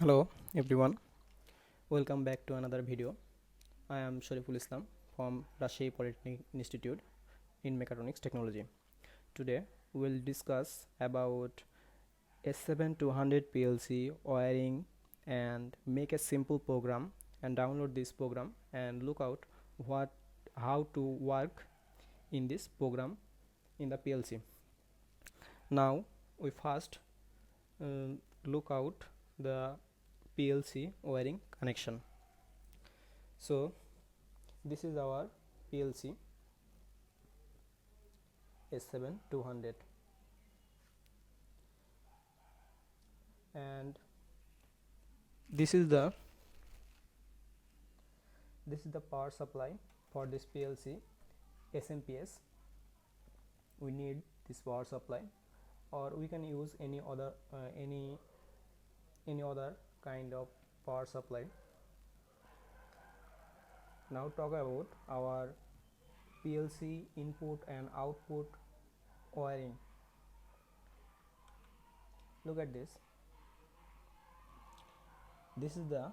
Hello everyone, welcome back to another video. I am Shariful Islam from Rajshahi Polytechnic Institute in Mechatronics Technology. Today we will discuss about s7-200 PLC wiring and make a simple program and download this program and look out how to work in this program in the PLC. Now we first look out the PLC wiring connection. So this is our PLC s7-200 and this is the power supply for this PLC SMPS. We need this power supply, or we can use any other kind of power supply. Now talk about our PLC input and output wiring. Look at this. This is the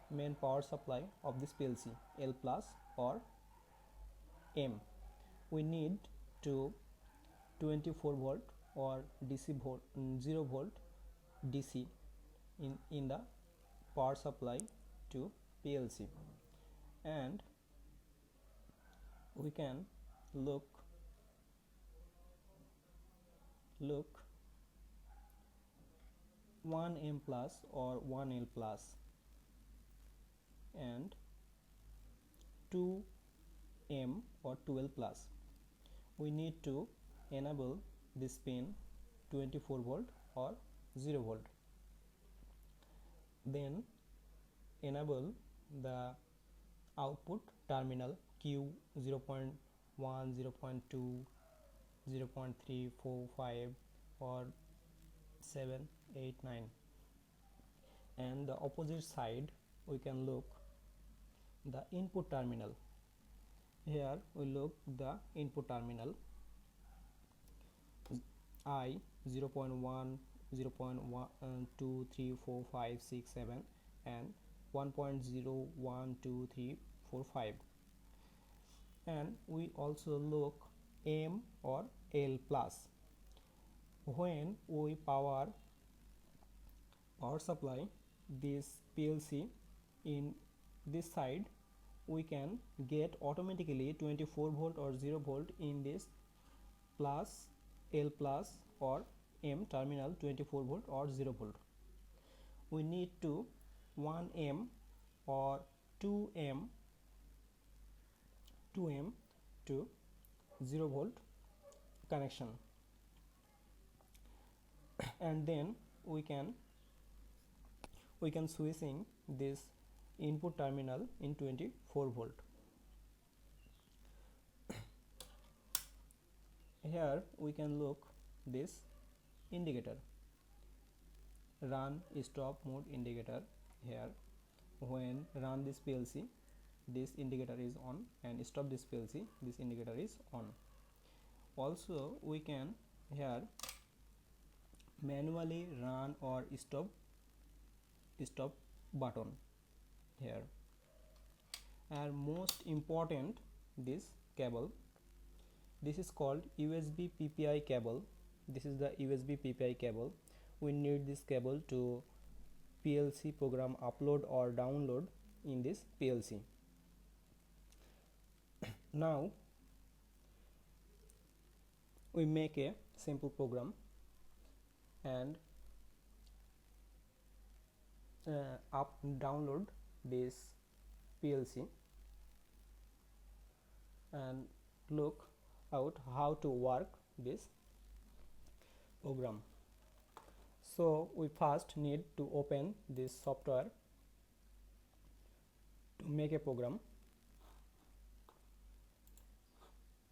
main power supply of this PLC, L plus or M. We need to 24 volt or DC volt, 0 volt DC in the power supply to PLC, and we can look 1M plus or 1L plus and 2M or 2L plus. We need to enable this pin 24 volt or 0 volt, then enable the output terminal Q 0.1, 0.2, 0.3, 4, 5 or 7, 8, 9, and the opposite side we can look the input terminal. Here we look the input terminal I 0.1, 0.1, 2, 3, 4, 5, 6, 7 and 1.0, 1, 2, 3, 4, 5, and we also look M or L plus. When we power supply this PLC in this side, we can get automatically 24 volt or 0 volt in this plus L plus or M terminal 24 volt or 0 volt. We need to 1M or 2M to 0 volt connection, and then we can switching this input terminal in 24 volt. Here we can look this indicator, run stop mode indicator. Here when run this PLC, this indicator is on, and stop this PLC, this indicator is on. Also we can here manually run or stop button here. And most important, this cable, this is called USB PPI cable. This is the USB PPI cable. We need this cable to PLC program upload or download in this PLC. Now we make a simple program and download this PLC and look out how to work this program. So we first need to open this software to make a program.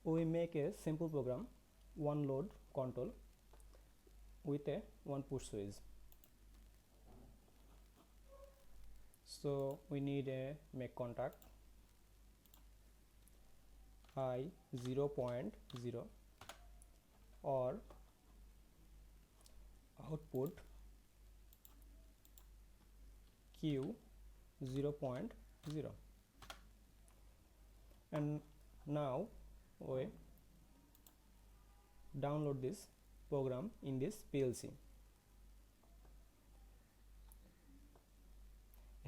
We make a simple program, one load control with a one push switch. So we need a make contact I 0.0 or output Q 0.0. And now we download this program in this PLC.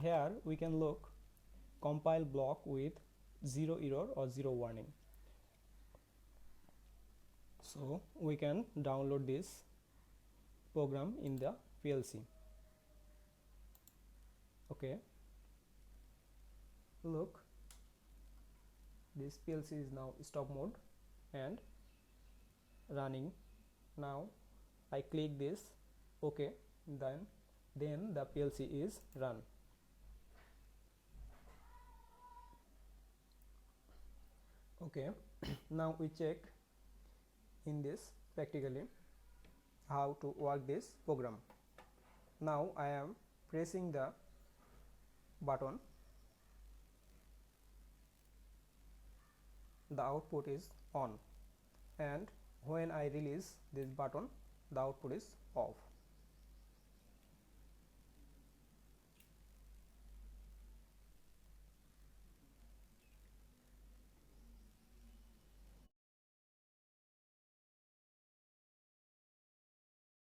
Here we can look compile block with 0 error or 0 warning. So we can download this program in the PLC. Okay, look, this PLC is now stop mode and running. Now I click this OK, then the PLC is run. Okay, now we check in this practically how to work this program. Now I am pressing the button, the output is on, and when I release this button, the output is off.